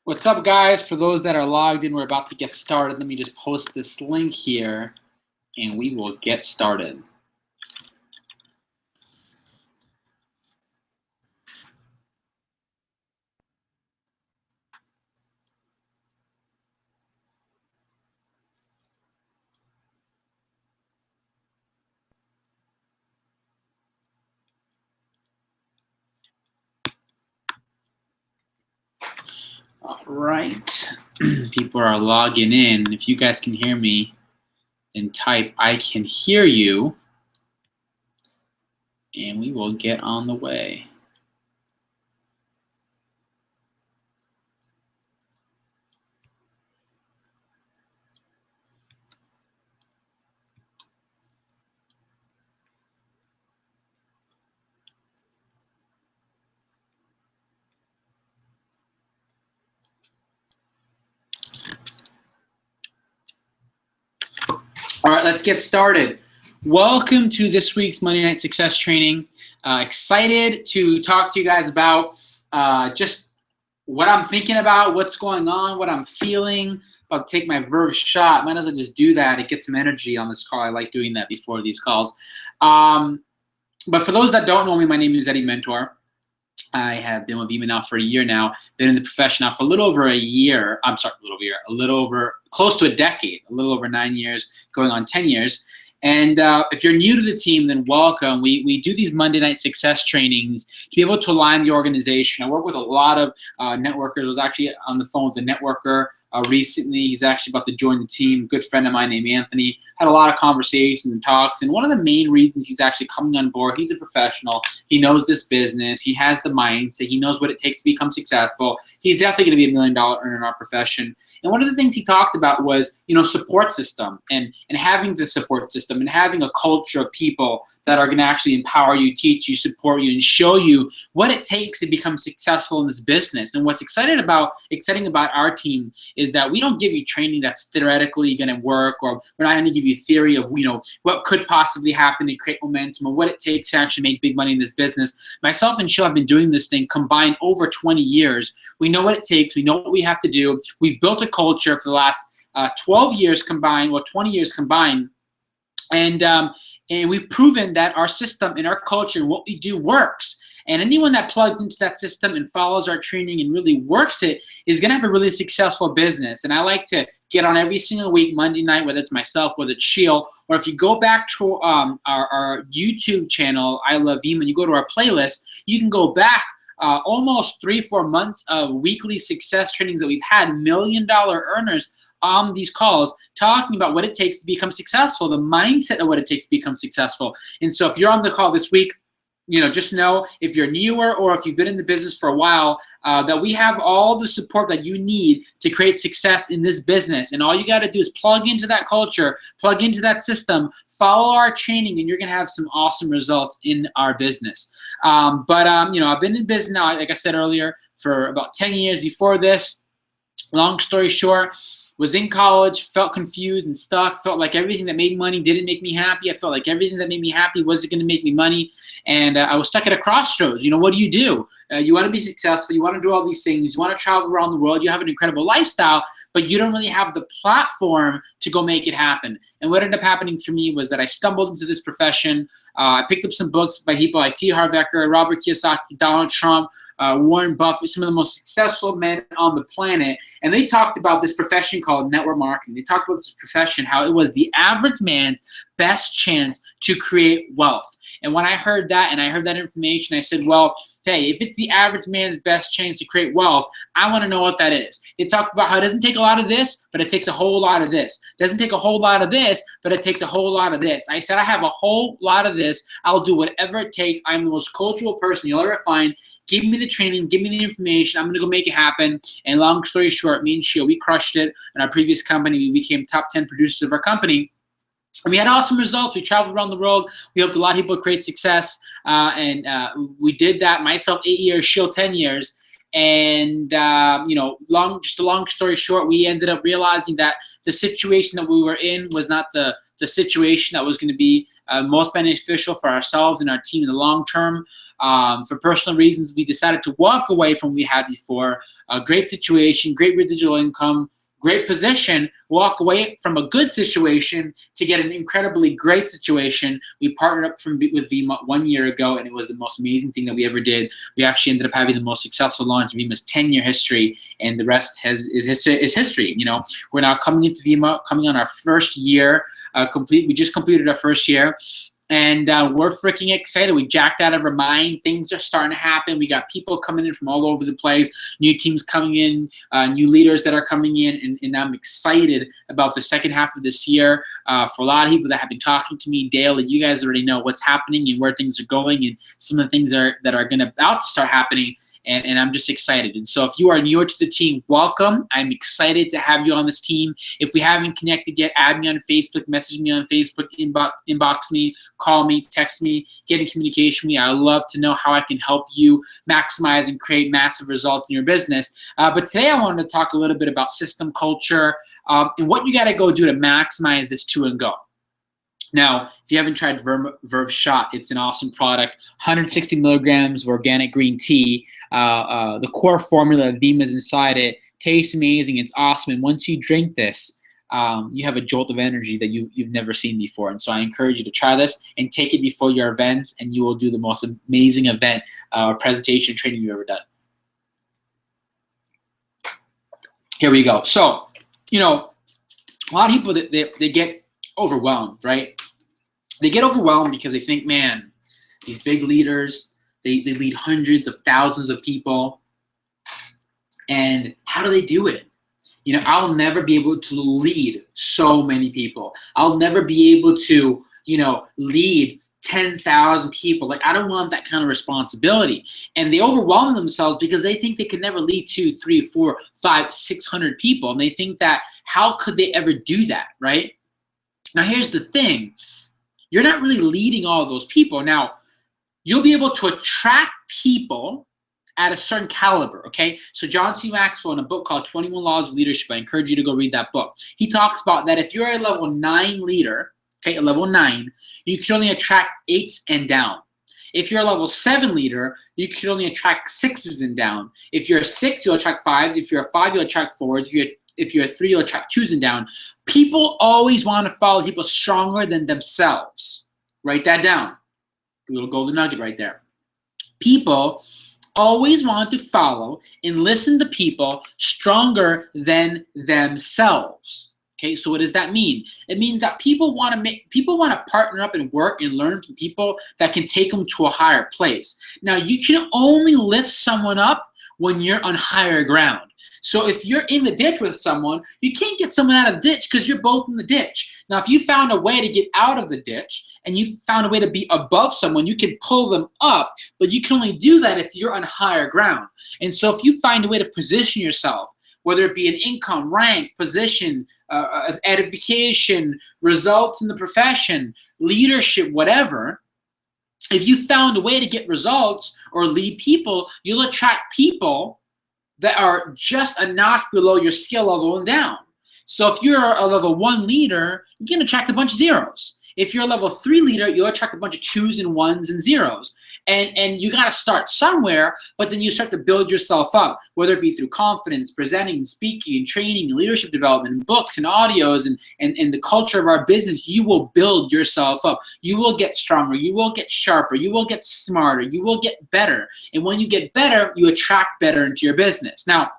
What's up, guys? For those that are logged in, we're about to get started. Let me just post this link here and we will get started. All right. People are logging in. If you guys can hear me, then type "I can hear you," and we will get on the way. All right, let's get started. Welcome to this week's Monday Night Success Training. Excited to talk to you guys about just what I'm thinking about, what's going on, what I'm feeling. About to take my Verb Shock. Might as well just do that. It gets some energy on this call. I like doing that before these calls. But for those that don't know me, my name is Eddie Mentor. I have been with Vima now for a year now. Been in the profession now for a little over a year. I'm sorry, a little over a year. A little over, close to a decade. A little over 9 years, going on 10 years. And if you're new to the team, then welcome. We do these Monday Night Success trainings to be able to align the organization. I work with a lot of networkers. I was actually on the phone with a networker recently. He's actually about to join the team. Good friend of mine named Anthony. Had a lot of conversations and talks. And one of the main reasons he's actually coming on board, he's a professional. He knows this business. He has the mindset. He knows what it takes to become successful. He's definitely going to be $1 million earner in our profession. And one of the things he talked about was, support system and having the support system and having a culture of people that are going to actually empower you, teach you, support you, and show you what it takes to become successful in this business. And what's exciting about our team is that we don't give you training that's theoretically going to work, or we're not going to give you theory of what could possibly happen to create momentum or what it takes to actually make big money in this business. Myself and Shill have been doing this thing combined over 20 years. We know what it takes. We know what we have to do. We've built a culture for the last 12 years combined, 20 years combined, and we've proven that our system and our culture and what we do works. And anyone that plugs into that system and follows our training and really works it is going to have a really successful business. And I like to get on every single week, Monday night, whether it's myself, whether it's Sheil, or if you go back to our YouTube channel, I Love Vima, and you go to our playlist, you can go back almost 3-4 months of weekly success trainings that we've had, $1 million earners on these calls, talking about what it takes to become successful, the mindset of what it takes to become successful. And so if you're on the call this week, just know, if you're newer or if you've been in the business for a while, that we have all the support that you need to create success in this business. And all you got to do is plug into that culture, plug into that system, follow our training, and you're going to have some awesome results in our business. I've been in business now, like I said earlier, for about 10 years. Before this, long story short, was in college, felt confused and stuck, felt like everything that made money didn't make me happy. I felt like everything that made me happy wasn't going to make me money. And I was stuck at a crossroads. What do? You want to be successful. You want to do all these things. You want to travel around the world. You have an incredible lifestyle, but you don't really have the platform to go make it happen. And what ended up happening for me was that I stumbled into this profession. I picked up some books by people like T. Harv Eker, Robert Kiyosaki, Donald Trump, Warren Buffett, some of the most successful men on the planet, and they talked about this profession called network marketing. They talked about this profession, how it was the average man's best chance to create wealth. And when I heard that and I heard that information, I said, well, hey, if it's the average man's best chance to create wealth, I want to know what that is. They talked about how it doesn't take a lot of this, but it takes a whole lot of this. It doesn't take a whole lot of this, but it takes a whole lot of this. I said, I have a whole lot of this. I'll do whatever it takes. I'm the most cultural person you'll ever find. Give me the training. Give me the information. I'm going to go make it happen. And long story short, me and Sheil, we crushed it. In our previous company, we became top 10 producers of our company. And we had awesome results. We traveled around the world. We helped a lot of people create success. We did that, myself 8 years, Sheil 10 years. And just a long story short, we ended up realizing that the situation that we were in was not the situation that was going to be most beneficial for ourselves and our team in the long term. For personal reasons, we decided to walk away from what we had before. A great situation, great residual income, great position, walk away from a good situation to get an incredibly great situation. We partnered up with Vima 1 year ago, and it was the most amazing thing that we ever did. We actually ended up having the most successful launch in Vima's 10-year history, and the rest is history. We're now coming into Vima, coming on our first year. We just completed our first year. And we're freaking excited. We jacked out of our mind. Things are starting to happen. We got people coming in from all over the place, new teams coming in, new leaders that are coming in, and I'm excited about the second half of this year. For a lot of people that have been talking to me daily, you guys already know what's happening and where things are going, and some of the things that are about to start happening. And I'm just excited. And so if you are newer to the team, welcome. I'm excited to have you on this team. If we haven't connected yet, add me on Facebook, message me on Facebook, inbox me, call me, text me, get in communication with me. I love to know how I can help you maximize and create massive results in your business. But today I wanted to talk a little bit about system culture and what you got to go do to maximize this to and go. Now, if you haven't tried Verb Shock, it's an awesome product. 160 milligrams of organic green tea. The core formula of Vima is inside it. Tastes amazing. It's awesome. And once you drink this, you have a jolt of energy that you've never seen before. And so I encourage you to try this and take it before your events, and you will do the most amazing event or presentation training you've ever done. Here we go. So, a lot of people, they get overwhelmed, right? They get overwhelmed because they think, man, these big leaders, they lead hundreds of thousands of people, and how do they do it? I'll never be able to lead so many people. I'll never be able to, lead 10,000 people. Like, I don't want that kind of responsibility. And they overwhelm themselves because they think they could never lead 2, 3, 4, 5, 600 people. And they think that, how could they ever do that, right? Now, here's the thing. You're not really leading all of those people. Now, you'll be able to attract people at a certain caliber, okay? So John C. Maxwell, in a book called 21 Laws of Leadership, I encourage you to go read that book. He talks about that if you're a level 9 leader, okay, a level 9, you can only attract 8s and down. If you're a level 7 leader, you can only attract 6s and down. If you're a 6, you'll attract 5s. If you're a 5, you'll attract 4s. If you're a 3, you'll attract 2s and down. People always want to follow people stronger than themselves. Write that down. A little golden nugget right there. People always want to follow and listen to people stronger than themselves. Okay, so what does that mean? It means that people want to partner up and work and learn from people that can take them to a higher place. Now, you can only lift someone up when you're on higher ground. So if you're in the ditch with someone, you can't get someone out of the ditch because you're both in the ditch. Now, if you found a way to get out of the ditch and you found a way to be above someone, you can pull them up, but you can only do that if you're on higher ground. And so if you find a way to position yourself, whether it be an income, rank, position, edification, results in the profession, leadership, whatever, if you found a way to get results or lead people, you'll attract people that are just a notch below your skill level and down. So if you're a level 1 leader, you can attract a bunch of zeros. If you're a level 3 leader, you'll attract a bunch of 2s and 1s and zeros. And you got to start somewhere, but then you start to build yourself up, whether it be through confidence, presenting, speaking, and training, and leadership development, and books and audios, and the culture of our business. You will build yourself up. You will get stronger. You will get sharper. You will get smarter. You will get better. And when you get better, you attract better into your business. Now,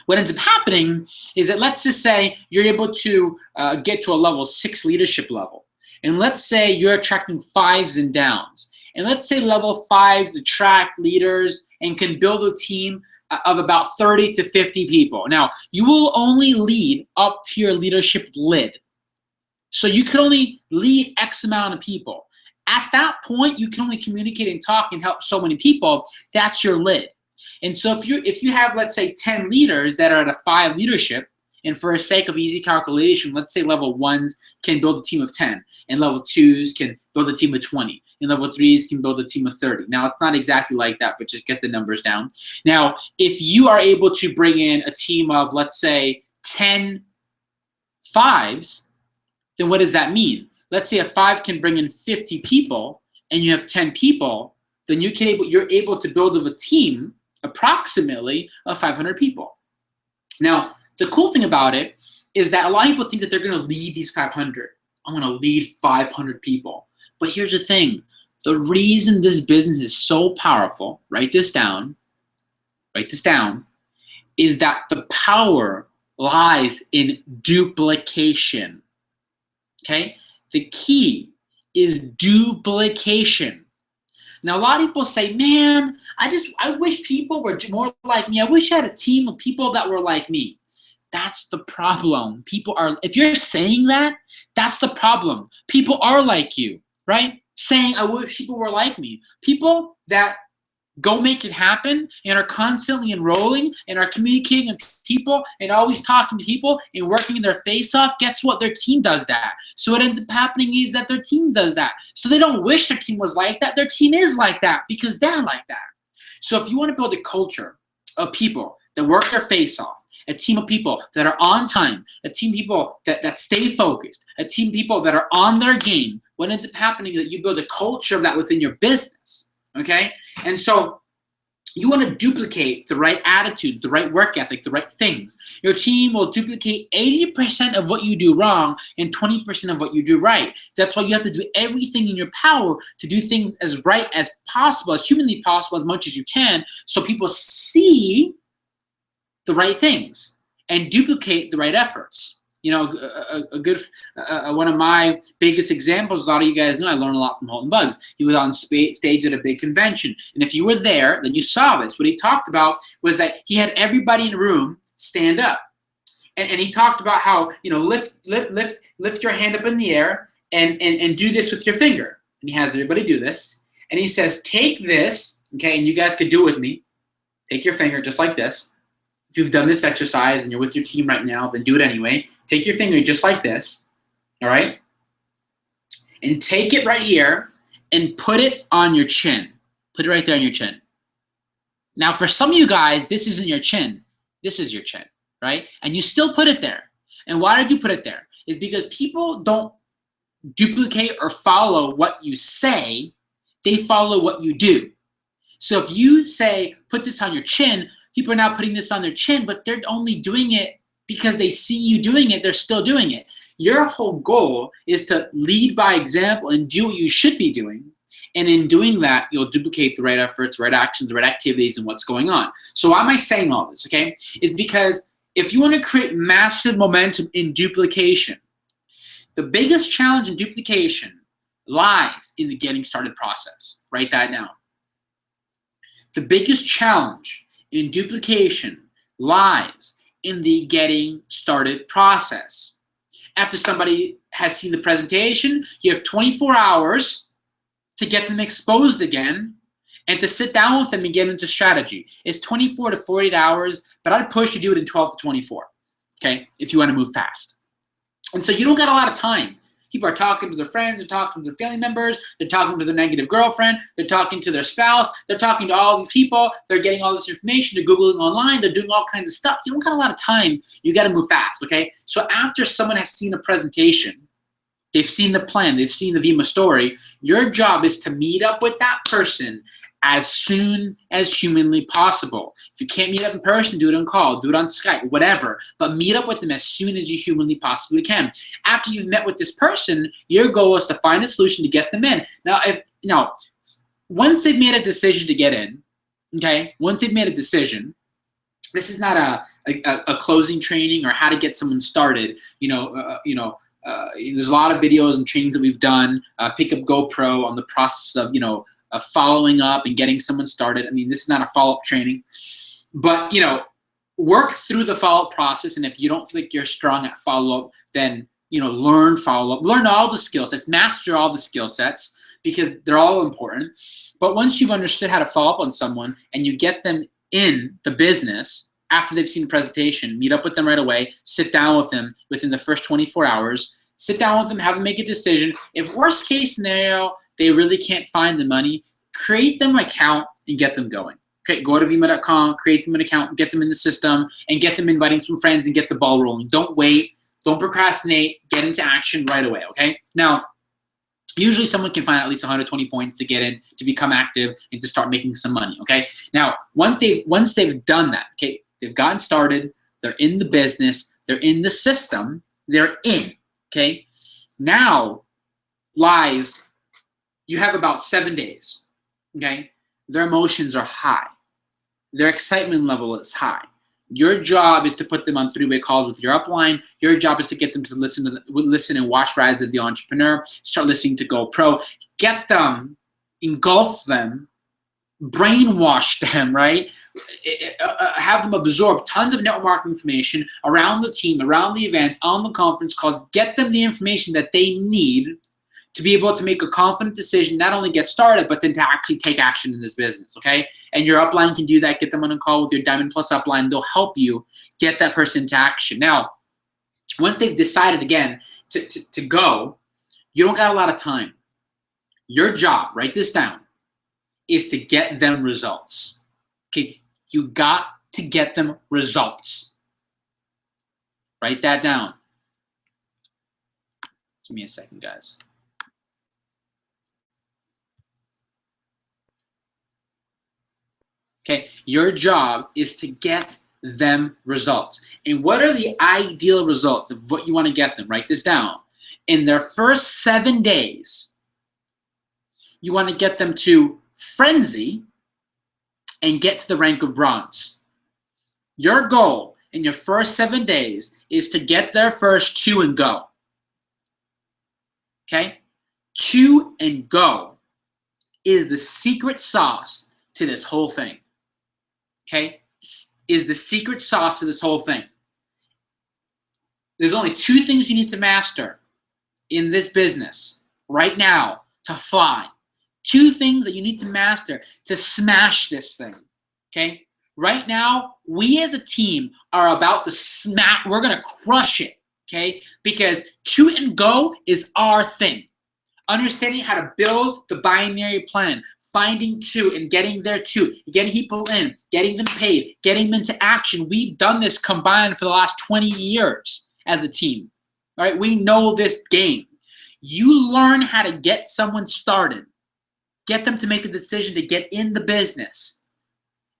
what ends up happening is that, let's just say you're able to get to a level 6 leadership level. And let's say you're attracting 5s and downs. And let's say level 5s attract leaders and can build a team of about 30 to 50 people. Now, you will only lead up to your leadership lid. So you can only lead X amount of people. At that point, you can only communicate and talk and help so many people. That's your lid. And so if you have, let's say, 10 leaders that are at a 5 leadership, And for the sake of easy calculation, let's say level 1s can build a team of 10, and level 2s can build a team of 20, and level 3s can build a team of 30. Now, it's not exactly like that, but just get the numbers down. Now, if you are able to bring in a team of, let's say, 10 5s, then what does that mean? Let's say a 5 can bring in 50 people, and you have 10 people, then you're able to build a team approximately of 500 people. Now, the cool thing about it is that a lot of people think that they're going to lead these 500. I'm going to lead 500 people. But here's the thing. The reason this business is so powerful, write this down, is that the power lies in duplication. Okay? The key is duplication. Now, a lot of people say, man, I wish people were more like me. I wish I had a team of people that were like me. That's the problem. If you're saying that, that's the problem. People are like you, right? Saying, I wish people were like me. People that go make it happen and are constantly enrolling and are communicating with people and always talking to people and working their face off, guess what? Their team does that. So what ends up happening is that their team does that. So they don't wish their team was like that. Their team is like that because they're like that. So if you want to build a culture of people that work their face off, a team of people that are on time, a team of people that stay focused, a team of people that are on their game, what ends up happening is that you build a culture of that within your business, okay? And so you want to duplicate the right attitude, the right work ethic, the right things. Your team will duplicate 80% of what you do wrong and 20% of what you do right. That's why you have to do everything in your power to do things as right as possible, as humanly possible, as much as you can, so people see the right things and duplicate the right efforts. You know, one of my biggest examples, a lot of you guys know, I learned a lot from Holton Buggs. He was on stage at a big convention. And if you were there, then you saw this. What he talked about was that he had everybody in the room stand up. And he talked about how, you know, lift your hand up in the air and do this with your finger. And he has everybody do this. And he says, take this, okay, and you guys could do it with me. Take your finger just like this. If you've done this exercise and you're with your team right now, then do it anyway. Take your finger just like this, all right? And take it right here and put it on your chin. Put it right there on your chin. Now, for some of you guys, this isn't your chin. This is your chin, right? And you still put it there. And why did you put it there? It's because people don't duplicate or follow what you say. They follow what you do. So if you say, put this on your chin, people are now putting this on their chin, but they're only doing it because they see you doing it. They're still doing it. Your whole goal is to lead by example and do what you should be doing. And in doing that, you'll duplicate the right efforts, right actions, the right activities, and what's going on. So why am I saying all this, okay? It's because if you want to create massive momentum in duplication, the biggest challenge in duplication lies in the getting started process. Write that down. The biggest challenge in duplication lies in the getting started process. After somebody has seen the presentation, you have 24 hours to get them exposed again and to sit down with them and get into strategy. It's 24 to 48 hours, but I'd push to do it in 12 to 24, okay, if you want to move fast. And so you don't got a lot of time. People are talking to their friends, they're talking to their family members, they're talking to their negative girlfriend, they're talking to their spouse, they're talking to all these people, they're getting all this information, they're Googling online, they're doing all kinds of stuff. You don't got a lot of time. You got to move fast, okay? So after someone has seen a presentation, they've seen the plan, they've seen the Vima story, your job is to meet up with that person as soon as humanly possible. If you can't meet up in person, do it on call, do it on Skype, whatever. But meet up with them as soon as you humanly possibly can. After you've met with this person, your goal is to find a solution to get them in. Now, once they've made a decision to get in, okay, once they've made a decision, this is not a closing training or how to get someone started. There's a lot of videos and trainings that we've done. Pick up GoPro on the process of, following up and getting someone started. I mean, this is not a follow-up training, but, work through the follow-up process. And if you don't feel like you're strong at follow-up, then, learn follow-up, learn all the skill sets, master all the skill sets because they're all important. But once you've understood how to follow up on someone and you get them in the business after they've seen the presentation, meet up with them right away, sit down with them within the first 24 hours, sit down with them, have them make a decision. If worst case scenario, they really can't find the money, create them an account and get them going. Okay, go to vima.com, create them an account, get them in the system, and get them inviting some friends and get the ball rolling. Don't wait, don't procrastinate, get into action right away, okay? Now, usually someone can find at least 120 points to get in, to become active, and to start making some money, okay? Now, once they've done that, okay, they've gotten started, they're in the business, they're in the system, they're in, okay? Now, lies, you have about 7 days, okay? Their emotions are high. Their excitement level is high. Your job is to put them on three-way calls with your upline. Your job is to get them to listen and watch Rise of the Entrepreneur. Start listening to Go Pro. Get them, engulf them, brainwash them, right? Have them absorb tons of network marketing information around the team, around the events, on the conference calls. Get them the information that they need to be able to make a confident decision, not only get started, but then to actually take action in this business, okay? And your upline can do that. Get them on a call with your Diamond Plus upline. They'll help you get that person to action. Now, once they've decided, again, to go, you don't got a lot of time. Your job, write this down, is to get them results, okay? You got to get them results. Write that down. Give me a second, guys. Okay, your job is to get them results. And what are the ideal results of what you want to get them? Write this down. In their first 7 days, you want to get them to frenzy and get to the rank of bronze. Your goal in your first 7 days is to get their first 2 and go. Okay? 2 and go is the secret sauce to this whole thing. Okay, is the secret sauce to this whole thing. There's only 2 things you need to master in this business right now to fly. 2 things that you need to master to smash this thing, okay? Right now, we as a team are about to smash, we're gonna crush it, okay? Because 2 and go is our thing. Understanding how to build the binary plan, finding 2 and getting there 2, getting people in, getting them paid, getting them into action. We've done this combined for the last 20 years as a team, all right? We know this game. You learn how to get someone started, get them to make a decision to get in the business,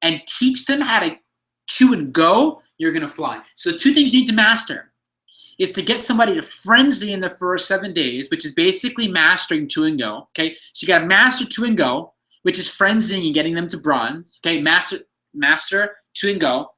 and teach them how to 2 and go, you're gonna fly. So the 2 things you need to master is to get somebody to frenzy in the first 7 days, which is basically mastering 2 and go, okay? So you gotta master 2 and go, which is frenzying and getting them to bronze, okay? Master 2 and go.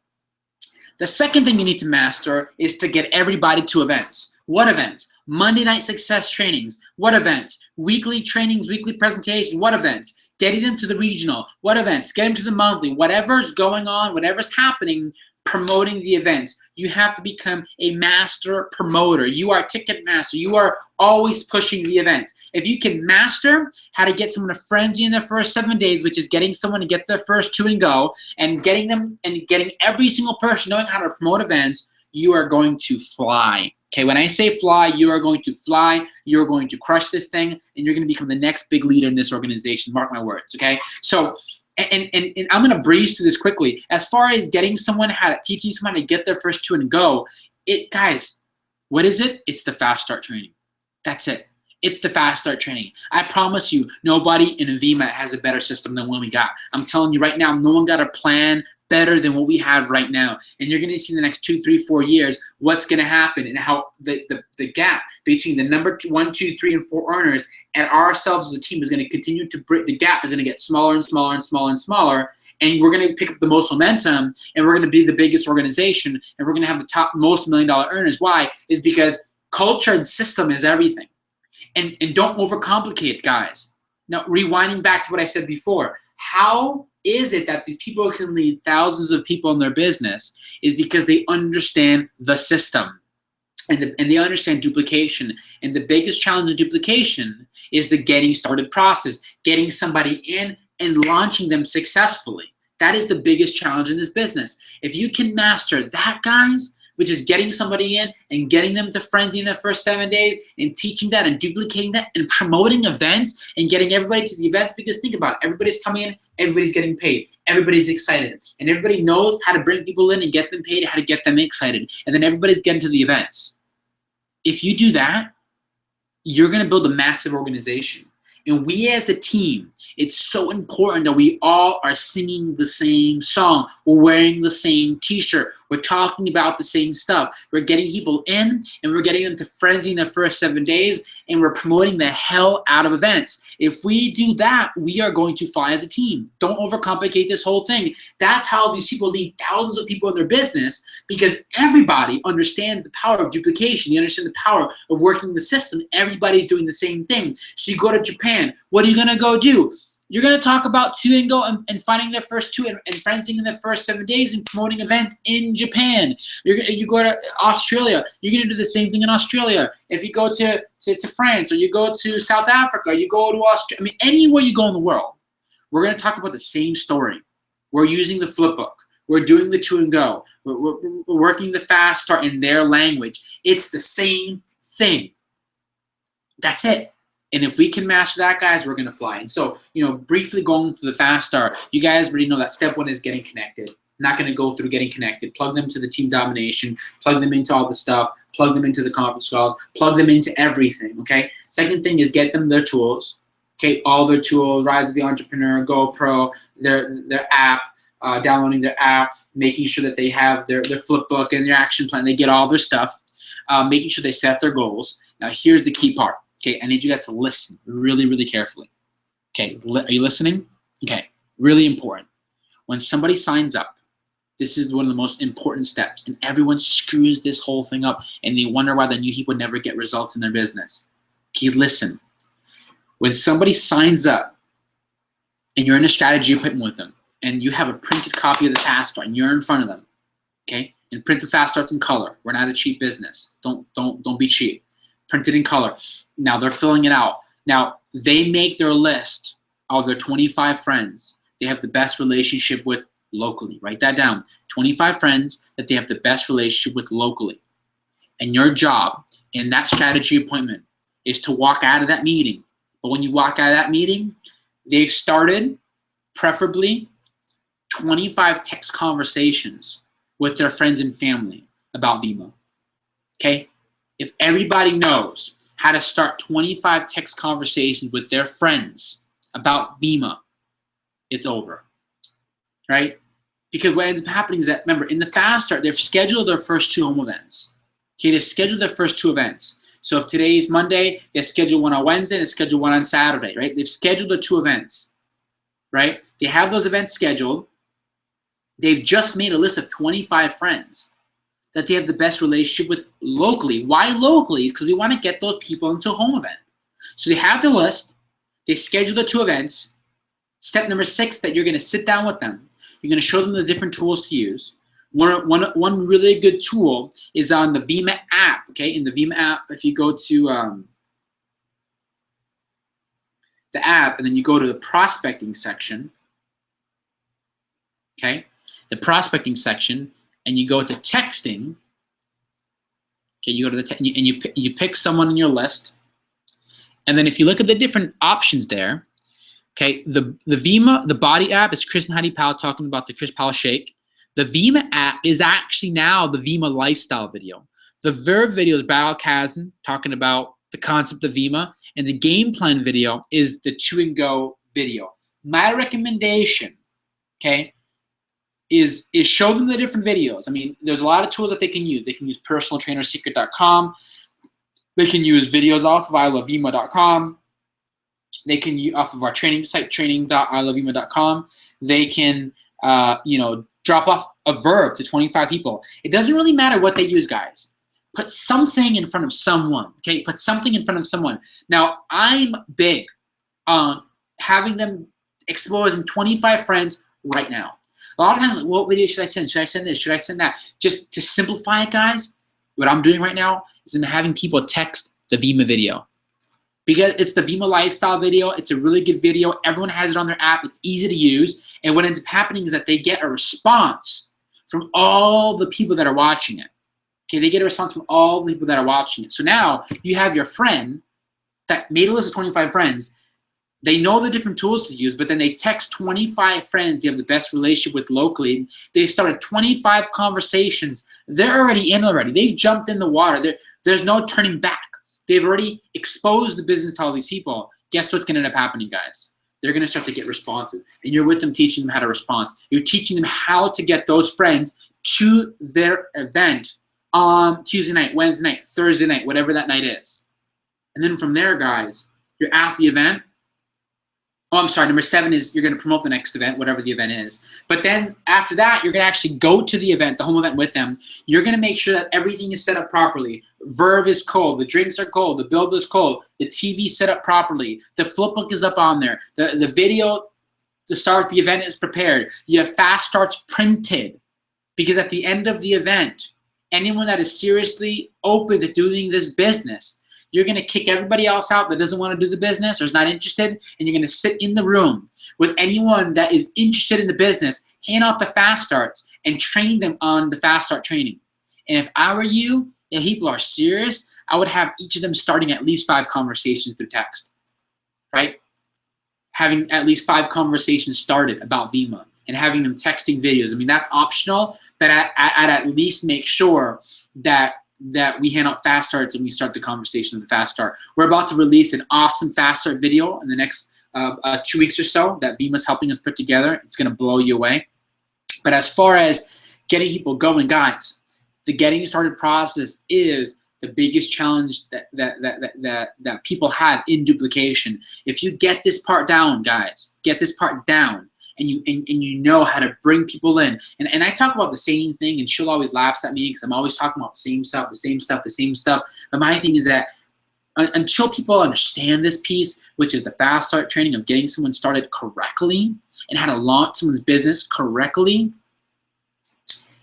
The second thing you need to master is to get everybody to events. What events? Monday night success trainings. What events? Weekly trainings, weekly presentations. What events? Getting them to the regional. What events? Get them to the monthly. Whatever's going on, whatever's happening, promoting the events. You have to become a master promoter. You are ticket master. You are always pushing the events. If you can master how to get someone to frenzy in their first 7 days, which is getting someone to get their first 2 and go, and getting them and getting every single person knowing how to promote events, you are going to fly. Okay, when I say fly, you are going to fly, you're going to crush this thing, and you're going to become the next big leader in this organization. Mark my words, okay? So, and I'm going to breeze through this quickly. As far as getting someone teaching someone how to get their first 2 and go, guys, what is it? It's the fast start training. That's it. It's the fast start training. I promise you, nobody in Vima has a better system than what we got. I'm telling you right now, no one got a plan better than what we have right now. And you're going to see in the next 2, 3, 4 years what's going to happen and how the gap between the number 1, 2, 3, and 4 earners and ourselves as a team is going to continue to break. The gap is going to get smaller and smaller and smaller and smaller. And we're going to pick up the most momentum, and we're going to be the biggest organization, and we're going to have the top most $1 million earners. Why? Is because culture and system is everything. And don't overcomplicate it, guys. Now, rewinding back to what I said before, how is it that these people can lead thousands of people in their business is because they understand the system and they understand duplication. And the biggest challenge of duplication is the getting started process, getting somebody in and launching them successfully. That is the biggest challenge in this business. If you can master that, guys, which is getting somebody in and getting them to frenzy in the first 7 days and teaching that and duplicating that and promoting events and getting everybody to the events, because think about it, everybody's coming in, everybody's getting paid, everybody's excited, and everybody knows how to bring people in and get them paid, how to get them excited, and then everybody's getting to the events. If you do that, you're gonna build a massive organization. And we as a team, it's so important that we all are singing the same song. We're wearing the same t-shirt. We're talking about the same stuff. We're getting people in and we're getting them to frenzy in their first 7 days, and we're promoting the hell out of events. If we do that, we are going to fly as a team. Don't overcomplicate this whole thing. That's how these people lead thousands of people in their business, because everybody understands the power of duplication. You understand the power of working the system. Everybody's doing the same thing. So you go to Japan. What are you going to go do? You're going to talk about two and go and finding their first two and frenzying in the first 7 days and promoting events in Japan. You go to Australia. You're going to do the same thing in Australia. If you go to France, or you go to South Africa, you go to Australia, I mean, anywhere you go in the world, we're going to talk about the same story. We're using the flip book. We're doing the two and go. We're working the fast start in their language. It's the same thing. That's it. And if we can master that, guys, we're going to fly. And so, briefly going through the fast start, you guys already know that step one is getting connected. I'm not going to go through getting connected. Plug them to the team domination, plug them into all the stuff, plug them into the conference calls, plug them into everything, okay? Second thing is get them their tools, okay? All their tools, Rise of the Entrepreneur, GoPro, their app, downloading their app, making sure that they have their flip book and their action plan. They get all their stuff, making sure they set their goals. Now, here's the key part. Okay, I need you guys to listen really, really carefully. Okay, are you listening? Okay, really important. When somebody signs up, this is one of the most important steps, and everyone screws this whole thing up, and they wonder why the new people never get results in their business. Okay, listen. When somebody signs up, and you're in a strategy appointment with them, and you have a printed copy of the fast start, and you're in front of them, okay, and print the fast starts in color. We're not a cheap business. Don't be cheap. Print it in color. Now they're filling it out. Now they make their list of their 25 friends they have the best relationship with locally. Write that down. 25 friends that they have the best relationship with locally. And your job in that strategy appointment is to walk out of that meeting. But when you walk out of that meeting, they've started preferably 25 text conversations with their friends and family about Vima. Okay? If everybody knows how to start 25 text conversations with their friends about Vima, it's over, right? Because what ends up happening is that, remember, in the fast start, they've scheduled their first 2 home events. Okay, they've scheduled their first 2 events. So if today is Monday, they schedule one on Wednesday, they schedule one on Saturday, right? They've scheduled the 2 events, right? They have those events scheduled. They've just made a list of 25 friends that they have the best relationship with locally. Why locally? Because we want to get those people into a home event. So they have the list. They schedule the 2 events. Step number 6, that you're going to sit down with them. You're going to show them the different tools to use. One really good tool is on the Vima app. Okay, in the Vima app, if you go to the app and then you go to the prospecting section, okay, the prospecting section, and you go to texting. Okay, you go to and you pick someone in your list, and then if you look at the different options there, okay, the Vima, the body app is Chris and Heidi Powell talking about the Chris Powell Shake. The Vima app is actually now the Vima lifestyle video. The Verb video is Battle Kazan talking about the concept of Vima, and the game plan video is the 2 and go video. My recommendation, okay, is show them the different videos. I mean, there's a lot of tools that they can use. They can use personaltrainersecret.com. They can use videos off of ilovevima.com. They can use off of our training site, training.ilovevima.com. They can, drop off a Verb to 25 people. It doesn't really matter what they use, guys. Put something in front of someone, okay? Put something in front of someone. Now, I'm big on having them exposing 25 friends right now. A lot of times, like, what video should I send? Should I send this? Should I send that? Just to simplify it, guys, what I'm doing right now is I'm having people text the Vima video. because it's the Vima lifestyle video. It's a really good video. Everyone has it on their app. It's easy to use. And what ends up happening is that they get a response from all the people that are watching it. Okay, they get a response from all the people that are watching it. So now you have your friend that made a list of 25 friends. They know the different tools to use, but then they text 25 friends you have the best relationship with locally. They've started 25 conversations. They're already in already. They've jumped in the water. There's no turning back. They've already exposed the business to all these people. Guess what's going to end up happening, guys? They're going to start to get responsive. And you're with them teaching them how to respond. You're teaching them how to get those friends to their event on Tuesday night, Wednesday night, Thursday night, whatever that night is. And then from there, guys, you're at the event. Oh, I'm sorry, number 7 is you're going to promote the next event, whatever the event is. But then after that, you're going to actually go to the event, the home event with them. You're going to make sure that everything is set up properly. Verb is cold. The drinks are cold. The build is cold. The TV set up properly. The flip book is up on there. The video to start the event is prepared. You have fast starts printed, because at the end of the event, anyone that is seriously open to doing this business, you're going to kick everybody else out that doesn't want to do the business or is not interested, and you're going to sit in the room with anyone that is interested in the business, hand out the fast starts, and train them on the fast start training. And if I were you, if people are serious, I would have each of them starting at least 5 conversations through text, right? Having at least 5 conversations started about Vima and having them texting videos. I mean, that's optional, but I'd at least make sure that we hand out fast starts and we start the conversation with the fast start. We're about to release an awesome fast start video in the next 2 weeks or so that Vima's helping us put together. It's going to blow you away. But as far as getting people going, guys, the getting started process is the biggest challenge that people have in duplication. If you get this part down, guys, get this part down, and you know how to bring people in. And I talk about the same thing, and she'll always laughs at me because I'm always talking about the same stuff, the same stuff, the same stuff. But my thing is that until people understand this piece, which is the fast start training of getting someone started correctly and how to launch someone's business correctly,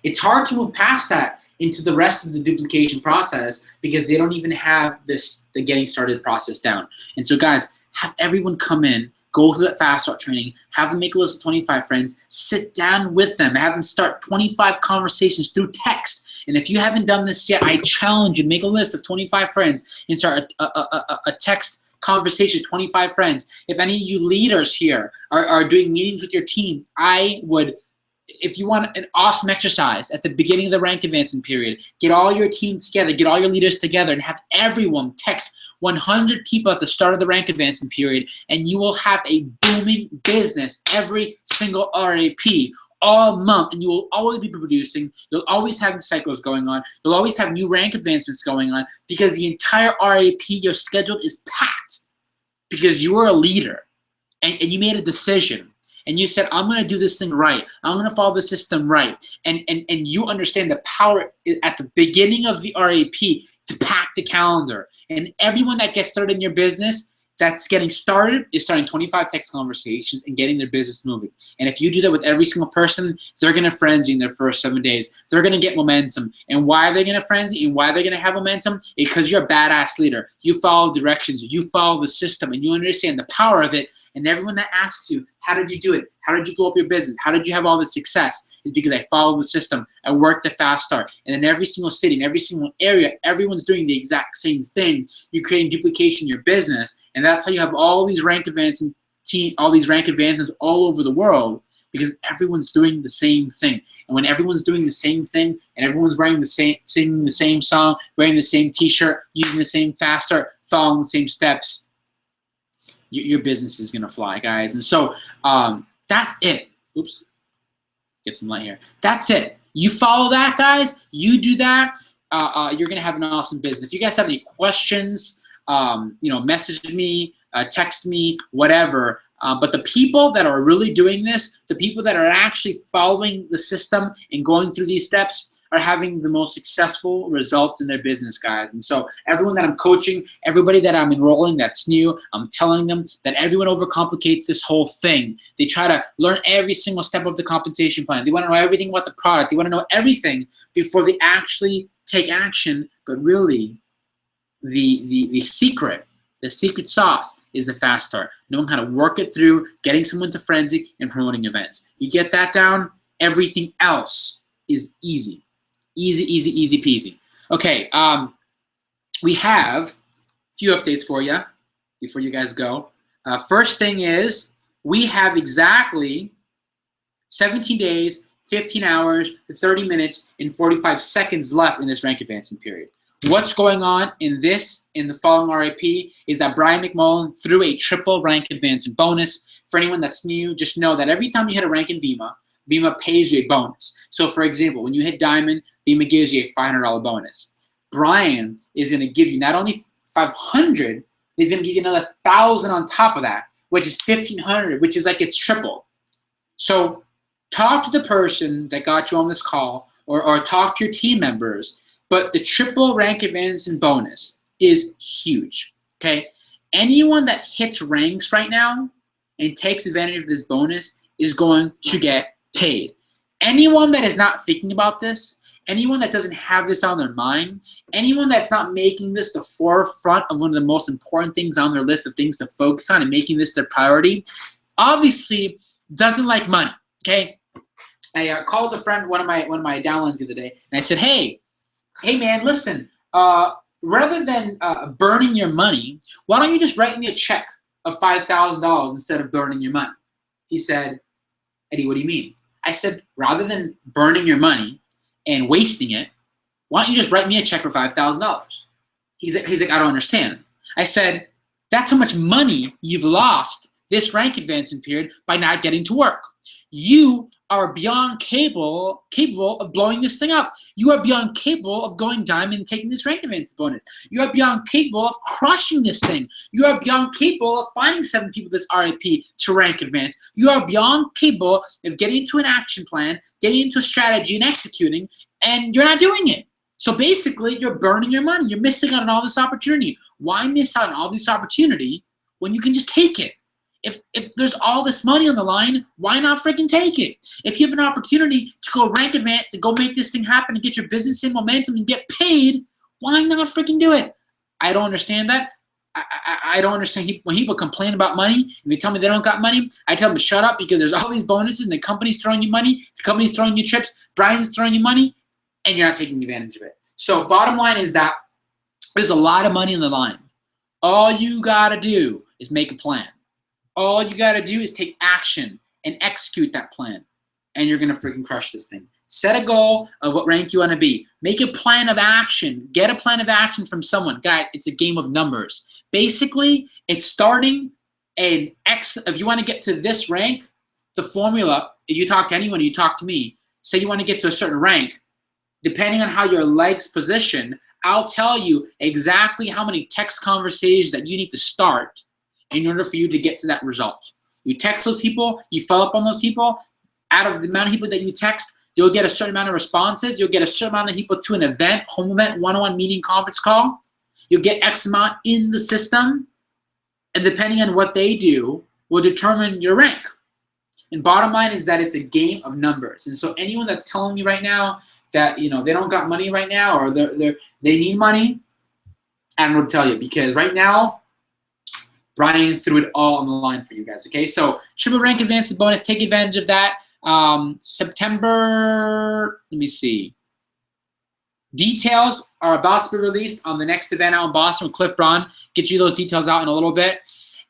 it's hard to move past that into the rest of the duplication process because they don't even have the getting started process down. And so, guys, have everyone come in, go through that fast start training, have them make a list of 25 friends, sit down with them, have them start 25 conversations through text. And if you haven't done this yet, I challenge you to make a list of 25 friends and start a text conversation, 25 friends. If any of you leaders here are doing meetings with your team, I would, if you want an awesome exercise at the beginning of the rank advancing period, get all your team together, get all your leaders together, and have everyone text 100 people at the start of the rank advancing period, and you will have a booming business every single RAP all month, and you will always be producing. You'll always have cycles going on. You'll always have new rank advancements going on because the entire RAP, your schedule is packed because you are a leader and you made a decision. And you said, I'm going to do this thing right. I'm going to follow the system right. And you understand the power at the beginning of the RAP to pack the calendar. And everyone that gets started in your business that's getting started is starting 25 text conversations and getting their business moving. And if you do that with every single person, they're going to frenzy in their first 7 days. They're going to get momentum. And why are they going to frenzy and why are they going to have momentum? Because you're a badass leader. You follow directions. You follow the system. And you understand the power of it. And everyone that asks you, how did you do it? How did you blow up your business? How did you have all this success? Is because I follow the system. I work the fast start. And in every single city, in every single area, everyone's doing the exact same thing. You're creating duplication in your business. And that's how you have all these rank advancements all over the world, because everyone's doing the same thing. And when everyone's doing the same thing and everyone's wearing the same, singing the same song, wearing the same t-shirt, using the same fast start, following the same steps, your business is gonna fly, guys. And so that's it. Oops. Get some light here. That's it. You follow that, guys. You do that. You're gonna have an awesome business. If you guys have any questions, message me, text me, whatever. But the people that are really doing this, the people that are actually following the system and going through these steps, are having the most successful results in their business, guys. And so everyone that I'm coaching, everybody that I'm enrolling that's new, I'm telling them that everyone overcomplicates this whole thing. They try to learn every single step of the compensation plan. They want to know everything about the product. They want to know everything before they actually take action. But really, the secret The secret sauce is the fast start. Knowing how to work it through, getting someone to frenzy, and promoting events. You get that down, everything else is easy. Easy, easy, easy peasy. Okay, we have a few updates for you before you guys go. First thing is, we have exactly 17 days, 15 hours, 30 minutes, and 45 seconds left in this rank advancing period. What's going on in the following RAP is that Brian McMullen threw a triple rank advancing bonus. For anyone that's new, just know that every time you hit a rank in Vima, Vima pays you a bonus. So for example, when you hit Diamond, Vima gives you a $500 bonus. Brian is going to give you not only 500, he's going to give you another 1,000 on top of that, which is 1,500, which is like it's triple. So talk to the person that got you on this call, or talk to your team members. But the triple rank advancing bonus is huge, okay? Anyone that hits ranks right now and takes advantage of this bonus is going to get paid. Anyone that is not thinking about this, anyone that doesn't have this on their mind, anyone that's not making this the forefront of one of the most important things on their list of things to focus on and making this their priority, obviously doesn't like money, okay? I called a friend, one of my downlines the other day, and I said, hey man, listen, rather than burning your money, why don't you just write me a check of $5,000 instead of burning your money? He said, Eddie, what do you mean? I said, rather than burning your money and wasting it, why don't you just write me a check for $5,000? He's like, I don't understand. I said, that's how much money you've lost this rank advancing period by not getting to work. You are beyond capable of blowing this thing up. You are beyond capable of going diamond and taking this rank advance bonus. You are beyond capable of crushing this thing. You are beyond capable of finding 7 people this RAP to rank advance. You are beyond capable of getting into an action plan, getting into a strategy and executing, and you're not doing it. So basically, you're burning your money. You're missing out on all this opportunity. Why miss out on all this opportunity when you can just take it? If there's all this money on the line, why not freaking take it? If you have an opportunity to go rank advance and go make this thing happen and get your business in momentum and get paid, why not freaking do it? I don't understand that. I don't understand when people complain about money and they tell me they don't got money. I tell them to shut up because there's all these bonuses and the company's throwing you money, the company's throwing you trips, Brian's throwing you money, and you're not taking advantage of it. So bottom line is that there's a lot of money on the line. All you gotta do is make a plan. All you got to do is take action and execute that plan, and you're going to freaking crush this thing. Set a goal of what rank you want to be. Make a plan of action. Get a plan of action from someone. Guys, it's a game of numbers. Basically, it's starting an X. If you want to get to this rank, the formula, if you talk to anyone, you talk to me, say you want to get to a certain rank, depending on how your legs position, I'll tell you exactly how many text conversations that you need to start in order for you to get to that result. You text those people, you follow up on those people. Out of the amount of people that you text, you'll get a certain amount of responses. You'll get a certain amount of people to an event, home event, one-on-one meeting, conference call. You'll get X amount in the system. And depending on what they do will determine your rank. And bottom line is that it's a game of numbers. And so anyone that's telling me right now that they don't got money right now or they need money, I don't know what to tell you, because right now, Brian threw it all on the line for you guys, okay? So triple rank advanced bonus, take advantage of that. September, let me see. Details are about to be released on the next event out in Boston with Cliff Braun. Get you those details out in a little bit.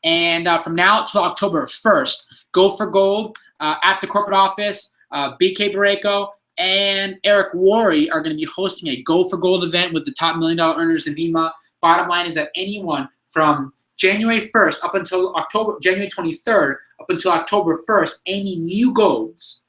And from now till October 1st, Go for Gold at the corporate office, BK Barreco and Eric Worre are going to be hosting a Go for Gold event with the top $1 million earners in Vima. Bottom line is that anyone from January 1st up until January 23rd up until October 1st, any new golds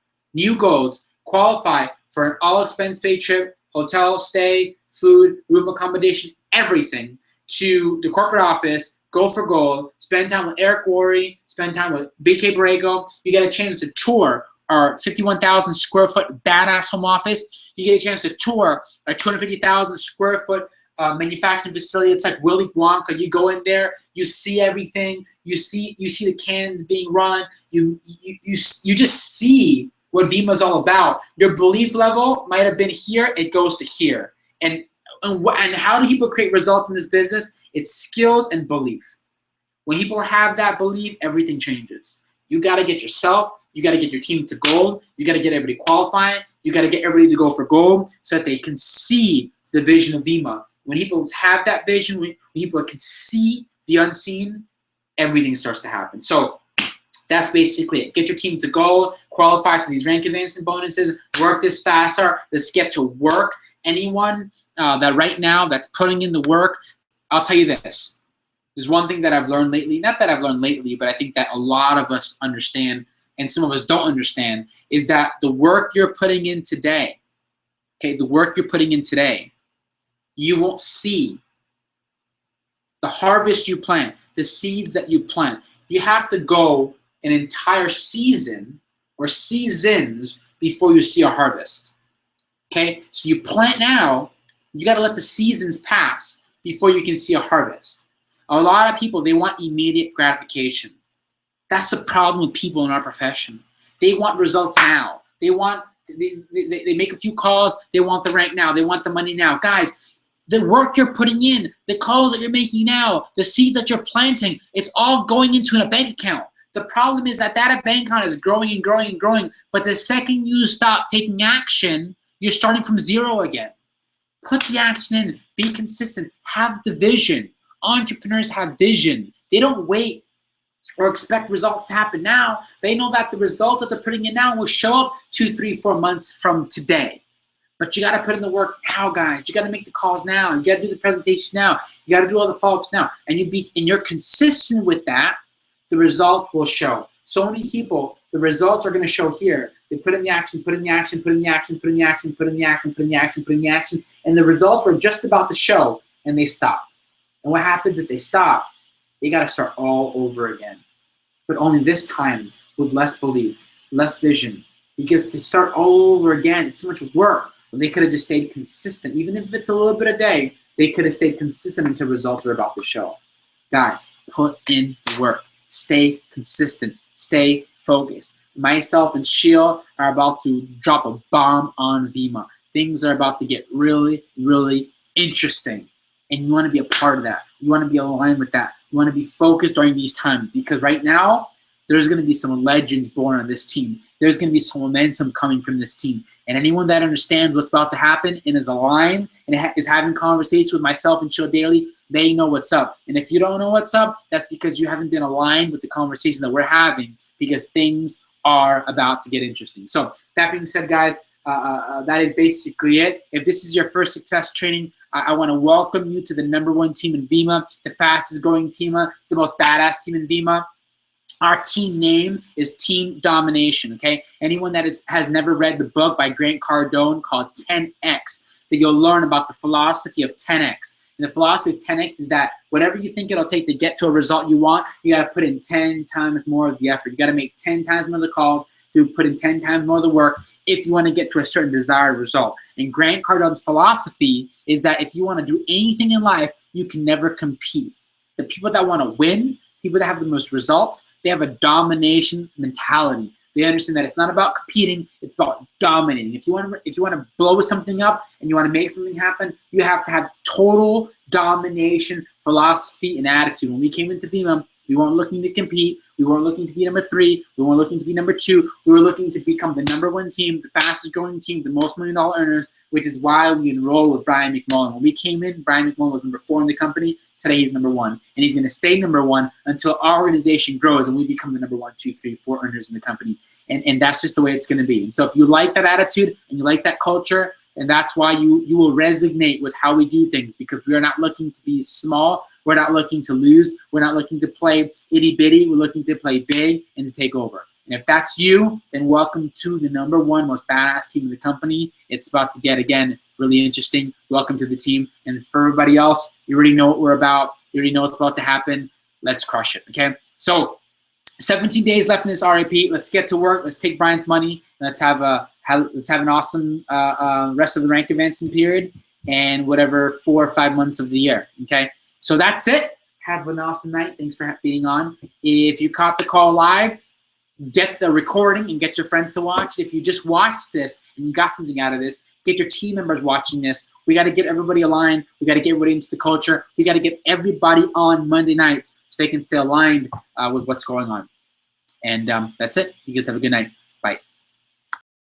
qualify for an all-expense paid trip, hotel stay, food, room accommodation, everything to the corporate office. Go for Gold, spend time with Eric Worre, spend time with BK Barreco. You get a chance to tour our 51,000 square foot badass home office. You get a chance to tour our 250,000 square foot manufacturing facility. It's like Willy Wonka. You go in there, you see everything. You see the cans being run. You just see what Vima's all about. Your belief level might have been here. It goes to here. And how do people create results in this business? It's skills and belief. When people have that belief, everything changes. You got to get yourself, you got to get your team to gold, you got to get everybody qualifying, you got to get everybody to go for gold so that they can see the vision of VEMA. When people have that vision, when people can see the unseen, everything starts to happen. So that's basically it. Get your team to gold, qualify for these rank advancement bonuses, work this faster, let's get to work. Anyone that right now that's putting in the work, I'll tell you this. There's one thing that I've learned lately, not that I've learned lately, but I think that a lot of us understand and some of us don't understand, is that the work you're putting in today, okay, the work you're putting in today, you won't see the harvest you plant, the seeds that you plant. You have to go an entire season or seasons before you see a harvest, okay? So you plant now, you got to let the seasons pass before you can see a harvest. A lot of people, they want immediate gratification. That's the problem with people in our profession. They want results now. They make a few calls, they want the rank now, they want the money now. Guys, the work you're putting in, the calls that you're making now, the seeds that you're planting, it's all going into a bank account. The problem is that bank account is growing and growing and growing, but the second you stop taking action, you're starting from zero again. Put the action in, be consistent, have the vision. Entrepreneurs have vision. They don't wait or expect results to happen now. They know that the result that they're putting in now will show up 2, 3, 4 months from today. But you got to put in the work now, guys. You got to make the calls now. You got to do the presentation now. You got to do all the follow-ups now. And you're consistent with that, the result will show. So many people, the results are going to show here. They put in the action, put in the action, put in the action, put in the action, put in the action, put in the action, put in the action, and the results were just about to show, and they stop. And what happens if they stop? They got to start all over again. But only this time with less belief, less vision. Because to start all over again, it's so much work. When they could have just stayed consistent. Even if it's a little bit a day, they could have stayed consistent until results were about to show. Guys, put in the work. Stay consistent. Stay focused. Myself and Sheil are about to drop a bomb on VEMA. Things are about to get really, really interesting. And you want to be a part of that. You want to be aligned with that. You want to be focused during these times, because right now, there's going to be some legends born on this team. There's going to be some momentum coming from this team. And anyone that understands what's about to happen and is aligned and is having conversations with myself and Sheil daily, they know what's up. And if you don't know what's up, that's because you haven't been aligned with the conversation that we're having, because things are about to get interesting. So that being said, guys, that is basically it. If this is your first success training, I want to welcome you to the #1 team in VEMA, the fastest growing team, the most badass team in VEMA. Our team name is Team Domination, okay? Anyone that has never read the book by Grant Cardone called 10X, that you'll learn about the philosophy of 10X. And the philosophy of 10X is that whatever you think it'll take to get to a result you want, you got to put in 10 times more of the effort. You got to make 10 times more of the calls, put in 10 times more of the work if you want to get to a certain desired result. And Grant Cardone's philosophy is that if you want to do anything in life, you can never compete. The people that want to win, people that have the most results, they have a domination mentality. They understand that it's not about competing, it's about dominating. If you want to blow something up and you want to make something happen, you have to have total domination philosophy and attitude. When we came into VEMA, we weren't looking to compete. We weren't looking to be number 3. We weren't looking to be number 2. We were looking to become the #1 team, the fastest growing team, the most $1 million earners, which is why we enrolled with Brian McMullen. When we came in, Brian McMullen was number 4 in the company. Today he's #1. And he's going to stay #1 until our organization grows and we become the #1, 2, 3, 4 earners in the company. And that's just the way it's going to be. And so if you like that attitude and you like that culture, and that's why you will resonate with how we do things, because we are not looking to be small. We're not looking to lose. We're not looking to play itty-bitty. We're looking to play big and to take over. And if that's you, then welcome to the #1 most badass team in the company. It's about to get, again, really interesting. Welcome to the team. And for everybody else, you already know what we're about. You already know what's about to happen. Let's crush it, okay? So 17 days left in this RAP. Let's get to work. Let's take Brian's money. Let's have an awesome rest of the rank advancement period and whatever 4 or 5 months of the year, okay? So that's it. Have an awesome night. Thanks for being on. If you caught the call live, get the recording and get your friends to watch. If you just watched this and you got something out of this, get your team members watching this. We got to get everybody aligned. We got to get everybody into the culture. We got to get everybody on Monday nights so they can stay aligned with what's going on. And that's it. You guys have a good night.